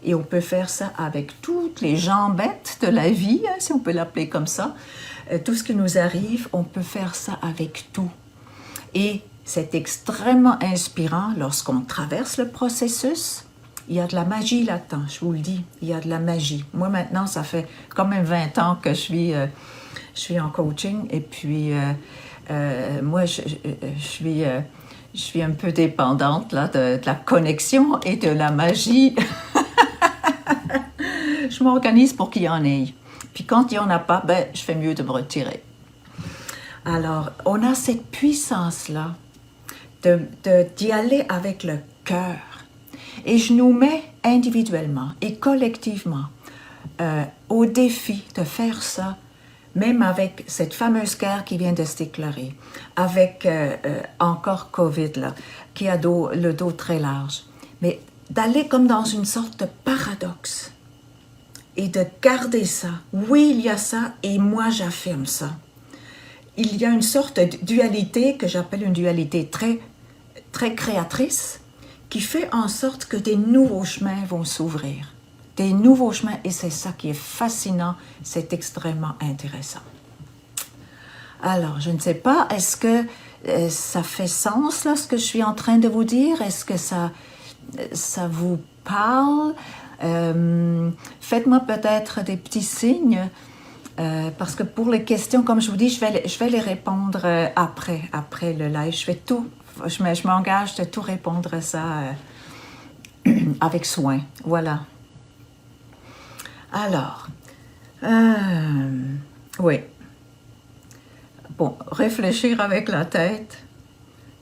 Et on peut faire ça avec toutes les jambettes de la vie, hein, si on peut l'appeler comme ça. Tout ce qui nous arrive, on peut faire ça avec tout. Et c'est extrêmement inspirant lorsqu'on traverse le processus. Il y a de la magie là-dedans, je vous le dis. Il y a de la magie. Moi, maintenant, ça fait quand même 20 ans que je suis en coaching. Et puis, moi, je suis un peu dépendante là, de la connexion et de la magie. Je m'organise pour qu'il y en ait. Puis quand il n'y en a pas, je fais mieux de me retirer. Alors, on a cette puissance-là d'y aller avec le cœur. Et je nous mets individuellement et collectivement au défi de faire ça, même avec cette fameuse guerre qui vient de se déclarer, avec encore COVID, là, qui a le dos très large. Mais d'aller comme dans une sorte de paradoxe. Et de garder ça. Oui, il y a ça, et moi, j'affirme ça. Il y a une sorte de dualité que j'appelle une dualité très, très créatrice qui fait en sorte que des nouveaux chemins vont s'ouvrir. Des nouveaux chemins, et c'est ça qui est fascinant, c'est extrêmement intéressant. Alors, je ne sais pas, est-ce que ça fait sens, là, ce que je suis en train de vous dire? Est-ce que ça vous parle? Faites-moi peut-être des petits signes, parce que pour les questions, comme je vous dis, je vais les répondre après le live. Je m'engage de tout répondre à ça avec soin. Voilà. Alors, oui. Bon, réfléchir avec la tête,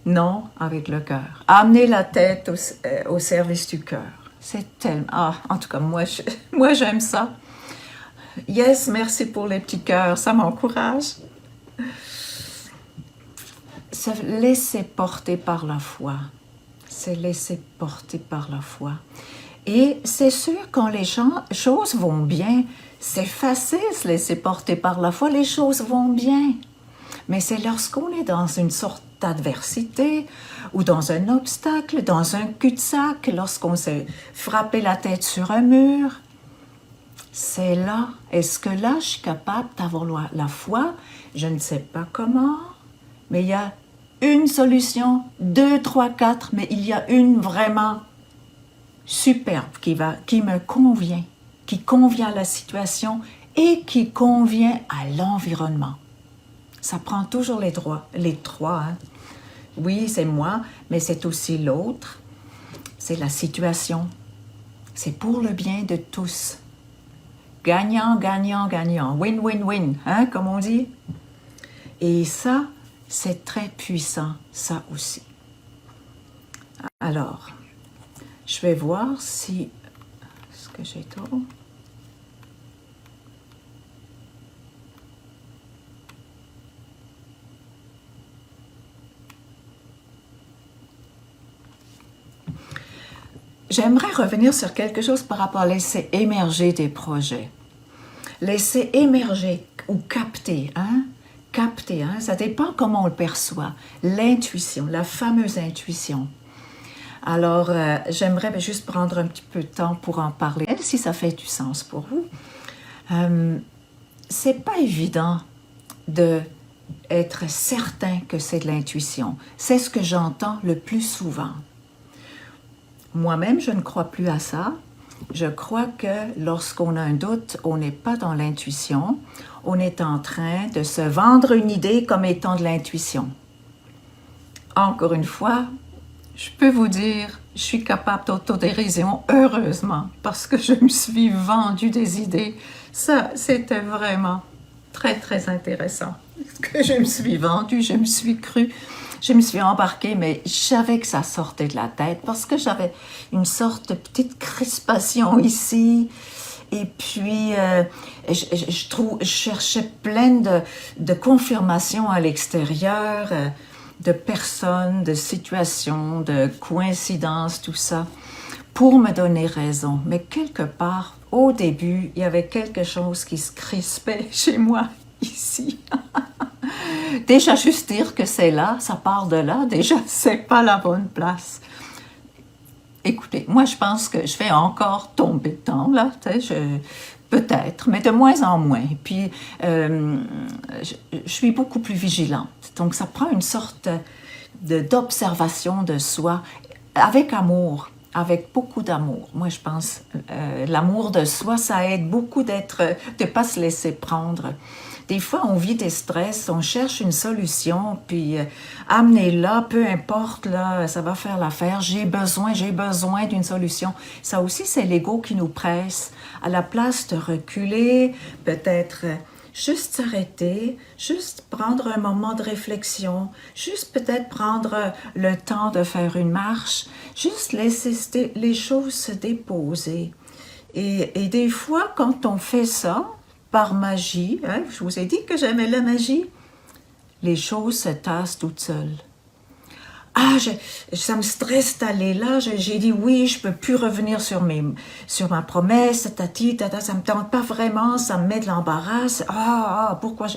non, avec le cœur. Amener la tête au service du cœur. C'est tellement... Ah, en tout cas, moi j'aime ça. Yes, merci pour les petits cœurs, ça m'encourage. Se laisser porter par la foi. Se laisser porter par la foi. Et c'est sûr, quand les choses vont bien, c'est facile de se laisser porter par la foi, les choses vont bien. Mais c'est lorsqu'on est dans une sorte d'adversité ou dans un obstacle, dans un cul-de-sac, lorsqu'on s'est frappé la tête sur un mur, C'est là. Est-ce que là, je suis capable d'avoir la foi? Je ne sais pas comment, mais il y a une solution, 2, 3, 4, mais il y a une vraiment superbe qui me convient, qui convient à la situation et qui convient à l'environnement. Ça prend toujours les trois. Hein. Oui, c'est moi, mais c'est aussi l'autre. C'est la situation. C'est pour le bien de tous. Gagnant, gagnant, gagnant. Win, win, win, hein, comme on dit. Et ça, c'est très puissant, ça aussi. Alors, je vais voir si... Est-ce que j'ai tout? J'aimerais revenir sur quelque chose par rapport à laisser émerger des projets. Laisser émerger ou capter, hein? Capter, hein? Ça dépend comment on le perçoit. L'intuition, la fameuse intuition. Alors, j'aimerais juste prendre un petit peu de temps pour en parler, si ça fait du sens pour vous. C'est pas évident d'être certain que c'est de l'intuition. C'est ce que j'entends le plus souvent. Moi-même, je ne crois plus à ça. Je crois que lorsqu'on a un doute, on n'est pas dans l'intuition. On est en train de se vendre une idée comme étant de l'intuition. Encore une fois, je peux vous dire, je suis capable d'autodérision, heureusement, parce que je me suis vendu des idées. Ça, c'était vraiment très, très intéressant. Que je me suis vendue, je me suis crue. Je me suis embarquée, mais je savais que ça sortait de la tête parce que j'avais une sorte de petite crispation ici. Et puis, je cherchais plein de confirmations à l'extérieur, de personnes, de situations, de coïncidences, tout ça, pour me donner raison. Mais quelque part, au début, il y avait quelque chose qui se crispait chez moi, ici. Déjà, juste dire que c'est là, ça part de là, déjà, c'est pas la bonne place. Écoutez, moi, je pense que je vais encore tomber dedans, là, peut-être, mais de moins en moins. Puis, je suis beaucoup plus vigilante. Donc, ça prend une sorte d'observation de soi avec amour, avec beaucoup d'amour. Moi, je pense l'amour de soi, ça aide beaucoup de ne pas se laisser prendre. Des fois, on vit des stress, on cherche une solution, puis amenez-la, peu importe, là, ça va faire l'affaire. J'ai besoin d'une solution. Ça aussi, c'est l'ego qui nous presse. À la place de reculer, peut-être juste s'arrêter, juste prendre un moment de réflexion, juste peut-être prendre le temps de faire une marche, juste laisser les choses se déposer. Et des fois, quand on fait ça, par magie, hein, je vous ai dit que j'aimais la magie, les choses se tassent toutes seules. Ah, ça me stresse d'aller là, j'ai dit oui, je peux plus revenir sur ma promesse, tati, tata, ça me tente pas vraiment, ça me met de l'embarras. Pourquoi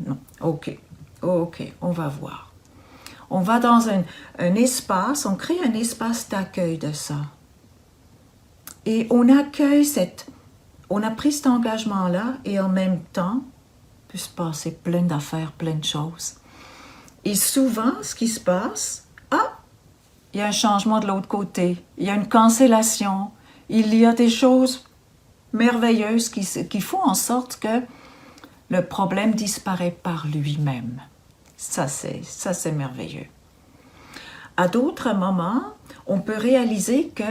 Non, ok, on va voir. On va dans un espace, on crée un espace d'accueil de ça. Et on accueille on a pris cet engagement-là et en même temps, il peut se passer plein d'affaires, plein de choses. Et souvent, ce qui se passe, il y a un changement de l'autre côté, il y a une cancellation, il y a des choses merveilleuses qui font en sorte que le problème disparaît par lui-même. Ça, c'est merveilleux. À d'autres moments, on peut réaliser que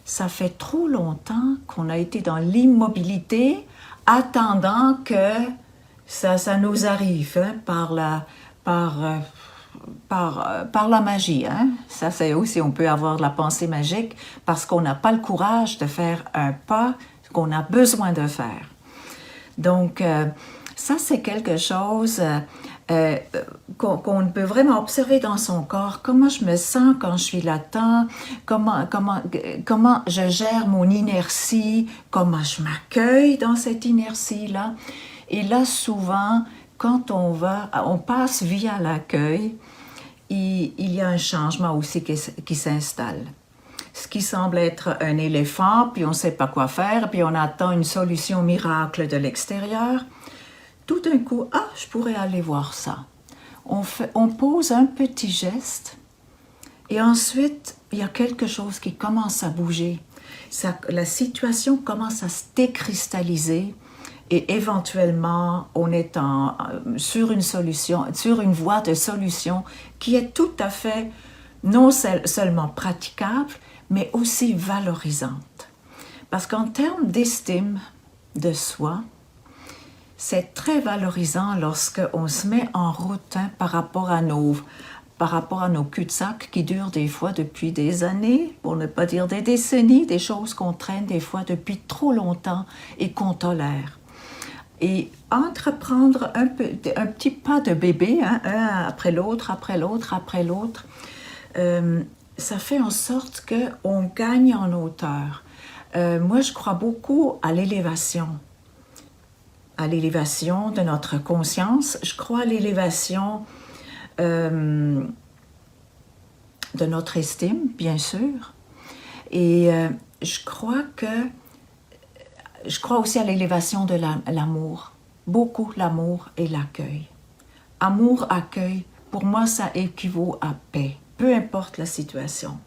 ça fait trop longtemps qu'on a été dans l'immobilité, attendant que ça nous arrive hein, par la magie. Hein? Ça, c'est aussi, on peut avoir de la pensée magique parce qu'on n'a pas le courage de faire un pas qu'on a besoin de faire. Donc, ça, c'est quelque chose qu'on peut vraiment observer dans son corps. Comment je me sens quand je suis là-dedans, comment je gère mon inertie, comment je m'accueille dans cette inertie-là. Et là, souvent, quand on passe via l'accueil, il y a un changement aussi qui s'installe. ce qui semble être un éléphant, puis on ne sait pas quoi faire, puis on attend une solution miracle de l'extérieur. Tout d'un coup, ah, je pourrais aller voir ça. On pose un petit geste et ensuite, il y a quelque chose qui commence à bouger. La situation commence à se décristalliser et éventuellement, on est sur une solution, sur une voie de solution qui est tout à fait non seulement praticable, mais aussi valorisante. Parce qu'en termes d'estime de soi, c'est très valorisant lorsqu'on se met en route par rapport à nos cul-de-sac qui durent des fois depuis des années, pour ne pas dire des décennies, des choses qu'on traîne des fois depuis trop longtemps et qu'on tolère. Et entreprendre un petit pas de bébé, hein, un après l'autre, après l'autre, après l'autre, ça fait en sorte qu'on gagne en hauteur. Moi, je crois beaucoup à l'élévation de notre conscience. Je crois à l'élévation de notre estime, bien sûr. Et je crois aussi à l'élévation de l'amour. Beaucoup l'amour et l'accueil. Amour, accueil, pour moi, ça équivaut à paix, peu importe la situation.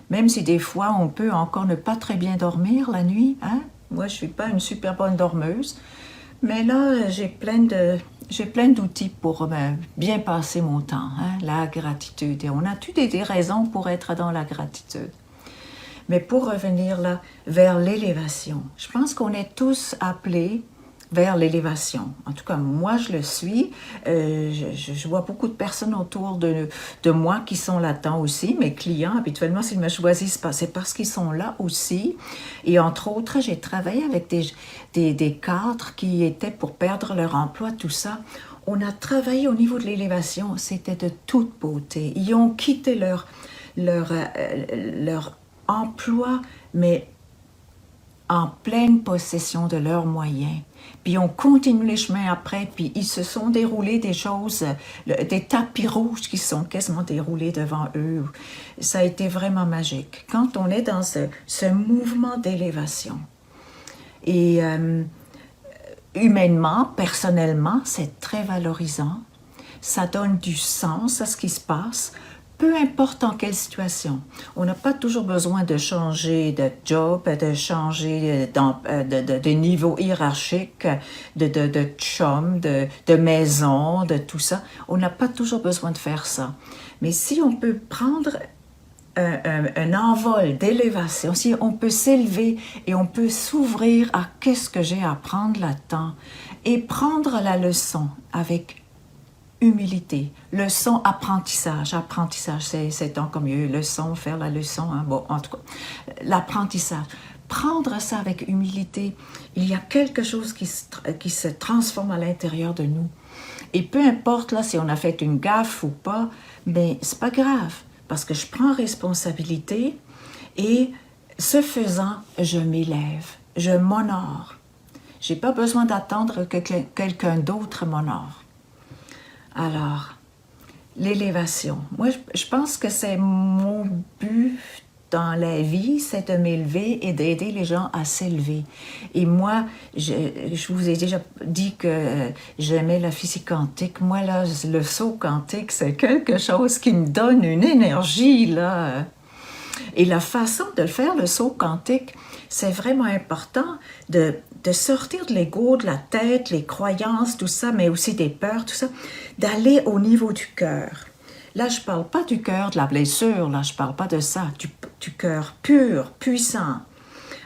Même si des fois, on peut encore ne pas très bien dormir la nuit. Hein? Moi, je ne suis pas une super bonne dormeuse. Mais là, j'ai plein d'outils pour bien passer mon temps. Hein? La gratitude. Et on a toutes des raisons pour être dans la gratitude. Mais pour revenir là, vers l'élévation, je pense qu'on est tous appelés vers l'élévation. En tout cas, moi, je le suis. Je vois beaucoup de personnes autour de moi qui sont là-dedans aussi. Mes clients, habituellement, s'ils me choisissent, c'est parce qu'ils sont là aussi. Et entre autres, j'ai travaillé avec des cadres qui étaient pour perdre leur emploi, tout ça. On a travaillé au niveau de l'élévation. C'était de toute beauté. Ils ont quitté leur emploi, mais en pleine possession de leurs moyens. Puis on continue les chemins après, puis ils se sont déroulés des choses, des tapis rouges qui sont quasiment déroulés devant eux. Ça a été vraiment magique. Quand on est dans ce mouvement d'élévation. Et humainement, personnellement, c'est très valorisant. Ça donne du sens à ce qui se passe. Peu importe en quelle situation. On n'a pas toujours besoin de changer de job, de changer de niveau hiérarchique, de chum, de maison, de tout ça. On n'a pas toujours besoin de faire ça. Mais si on peut prendre un envol d'élévation, si on peut s'élever et on peut s'ouvrir à qu'est-ce que j'ai à apprendre là-dedans et prendre la leçon avec humilité, leçon, apprentissage, c'est encore mieux, leçon, faire la leçon, hein? Bon, en tout cas, l'apprentissage, prendre ça avec humilité, il y a quelque chose qui se transforme à l'intérieur de nous, et peu importe là si on a fait une gaffe ou pas, mais c'est pas grave, parce que je prends responsabilité, et ce faisant, je m'élève, je m'honore, j'ai pas besoin d'attendre que quelqu'un d'autre m'honore. Alors, l'élévation. Moi, je pense que c'est mon but dans la vie, c'est de m'élever et d'aider les gens à s'élever. Et moi, je vous ai déjà dit que j'aimais la physique quantique. Moi, là, le saut quantique, c'est quelque chose qui me donne une énergie, là. Et la façon de le faire, le saut quantique, c'est vraiment important de sortir de l'ego, de la tête, les croyances, tout ça, mais aussi des peurs, tout ça, d'aller au niveau du cœur. Là, je ne parle pas du cœur de la blessure, là, je ne parle pas de ça, du cœur pur, puissant.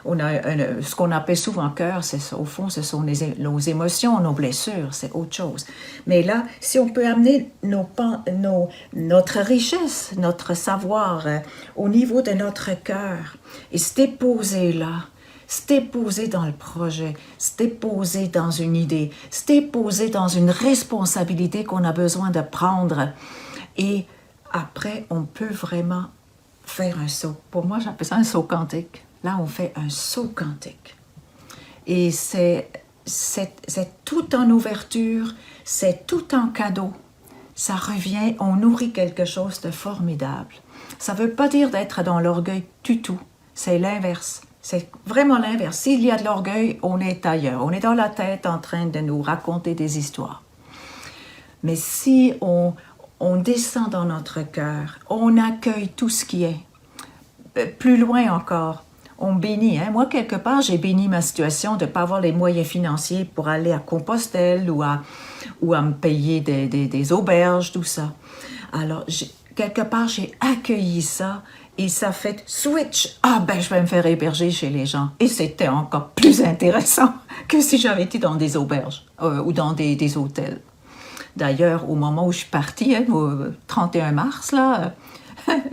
On a ce qu'on appelle souvent cœur, au fond, ce sont nos émotions, nos blessures, c'est autre chose. Mais là, si on peut amener notre richesse, notre savoir au niveau de notre cœur et se déposer là, se déposer dans le projet, se déposer dans une idée, se déposer dans une responsabilité qu'on a besoin de prendre. Et après, on peut vraiment faire un saut. Pour moi, j'appelle ça un saut quantique. Là, on fait un saut quantique. Et c'est tout en ouverture, c'est tout en cadeau. Ça revient, on nourrit quelque chose de formidable. Ça ne veut pas dire d'être dans l'orgueil du tout. C'est l'inverse. C'est vraiment l'inverse. S'il y a de l'orgueil, on est ailleurs. On est dans la tête en train de nous raconter des histoires. Mais si on descend dans notre cœur, on accueille tout ce qui est. Plus loin encore, on bénit. Moi, quelque part, j'ai béni ma situation de ne pas avoir les moyens financiers pour aller à Compostelle ou à me payer des auberges, tout ça. Alors, quelque part, j'ai accueilli ça et ça fait switch. Ah ben, je vais me faire héberger chez les gens. Et c'était encore plus intéressant que si j'avais été dans des auberges ou dans des hôtels. D'ailleurs, au moment où je suis partie, au 31 mars, là,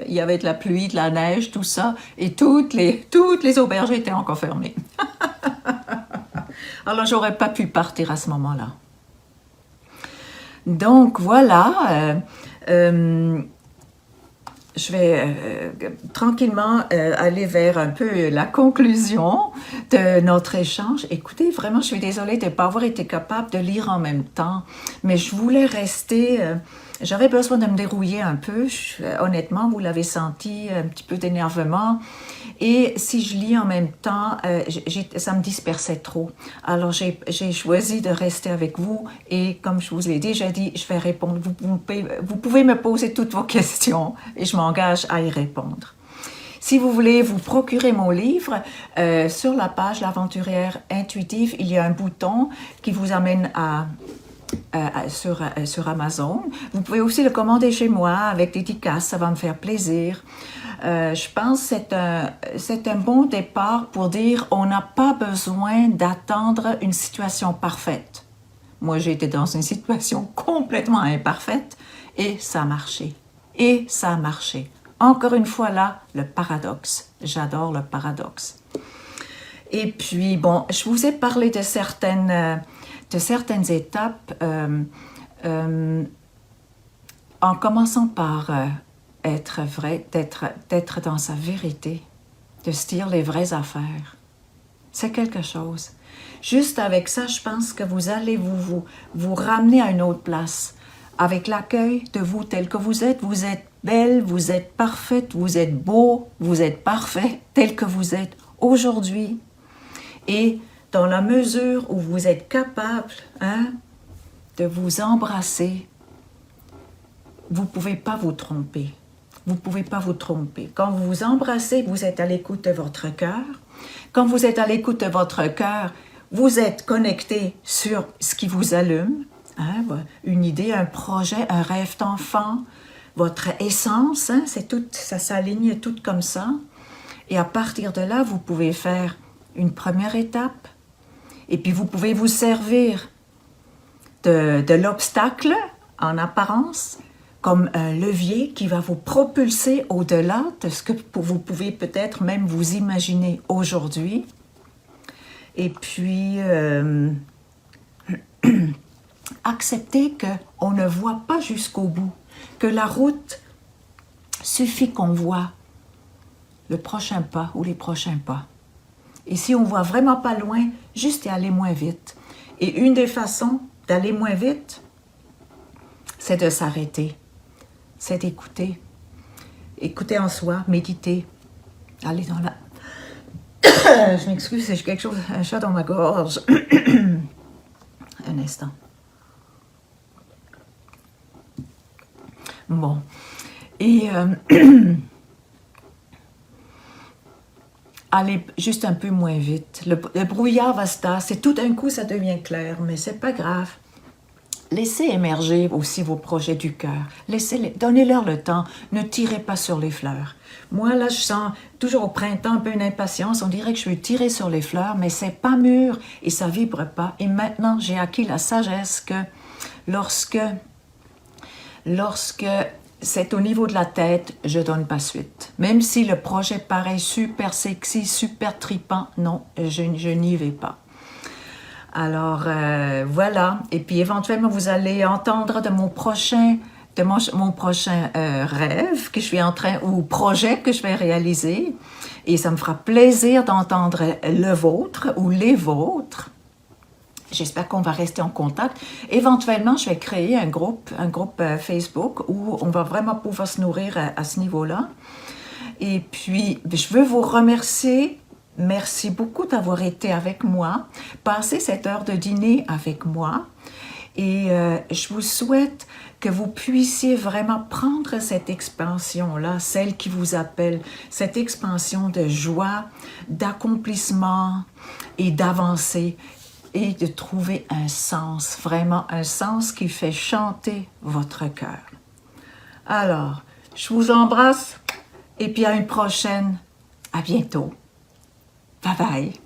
il y avait de la pluie, de la neige, tout ça, et toutes les auberges étaient encore fermées. Alors, j'aurais pas pu partir à ce moment-là. Donc, voilà. Je vais tranquillement aller vers un peu la conclusion de notre échange. Écoutez, vraiment, je suis désolée de ne pas avoir été capable de lire en même temps, mais je voulais rester... j'avais besoin de me dérouiller un peu. Honnêtement, vous l'avez senti, un petit peu d'énervement. Et si je lis en même temps, ça me dispersait trop. Alors, j'ai choisi de rester avec vous. Et comme je vous l'ai déjà dit, je vais répondre. Vous pouvez me poser toutes vos questions et je m'engage à y répondre. Si vous voulez vous procurer mon livre, sur la page L'Aventurière Intuitive, il y a un bouton qui vous amène sur Amazon. Vous pouvez aussi le commander chez moi avec dédicace, ça va me faire plaisir. Je pense que c'est un bon départ pour dire on n'a pas besoin d'attendre une situation parfaite. Moi, j'ai été dans une situation complètement imparfaite et ça a marché. Et ça a marché. Encore une fois là, le paradoxe. J'adore le paradoxe. Et puis, bon, je vous ai parlé de certaines étapes en commençant par être vrai, d'être dans sa vérité, de se dire les vraies affaires. C'est quelque chose. Juste avec ça, je pense que vous allez vous ramener à une autre place. Avec l'accueil de vous tel que vous êtes belle, vous êtes parfaite, vous êtes beau, vous êtes parfait tel que vous êtes aujourd'hui. Et dans la mesure où vous êtes capable de vous embrasser, vous ne pouvez pas vous tromper. Vous ne pouvez pas vous tromper. Quand vous vous embrassez, vous êtes à l'écoute de votre cœur. Quand vous êtes à l'écoute de votre cœur, vous êtes connecté sur ce qui vous allume. Une idée, un projet, un rêve d'enfant, votre essence, c'est tout, ça s'aligne tout comme ça. Et à partir de là, vous pouvez faire une première étape. Et puis vous pouvez vous servir de l'obstacle en apparence comme un levier qui va vous propulser au-delà de ce que vous pouvez peut-être même vous imaginer aujourd'hui. Et puis, accepter qu'on ne voit pas jusqu'au bout, que la route suffit qu'on voit le prochain pas ou les prochains pas. Et si on ne voit vraiment pas loin, juste aller moins vite. Et une des façons d'aller moins vite, c'est de s'arrêter. C'est d'écouter. Écouter en soi, méditer. Aller dans la... Je m'excuse, j'ai quelque chose, un chat dans ma gorge. Un instant. Bon. Et aller juste un peu moins vite. Le brouillard va se tasser. Tout d'un coup, ça devient clair, mais c'est pas grave. Laissez émerger aussi vos projets du cœur. Donnez-leur le temps. Ne tirez pas sur les fleurs. Moi, là, je sens toujours au printemps un peu une impatience. On dirait que je veux tirer sur les fleurs, mais c'est pas mûr et ça vibre pas. Et maintenant, j'ai acquis la sagesse que lorsque c'est au niveau de la tête, je donne pas suite. Même si le projet paraît super sexy, super tripant, non, je n'y vais pas. Alors, voilà. Et puis, éventuellement, vous allez entendre de mon prochain rêve que je suis en train, ou projet que je vais réaliser. Et ça me fera plaisir d'entendre le vôtre ou les vôtres. J'espère qu'on va rester en contact. Éventuellement, je vais créer un groupe Facebook où on va vraiment pouvoir se nourrir à ce niveau-là. Et puis, je veux vous remercier. Merci beaucoup d'avoir été avec moi, passer cette heure de dîner avec moi. Et je vous souhaite que vous puissiez vraiment prendre cette expansion-là, celle qui vous appelle, cette expansion de joie, d'accomplissement et d'avancer et de trouver un sens, vraiment un sens qui fait chanter votre cœur. Alors, je vous embrasse et puis à une prochaine. À bientôt. Bye bye.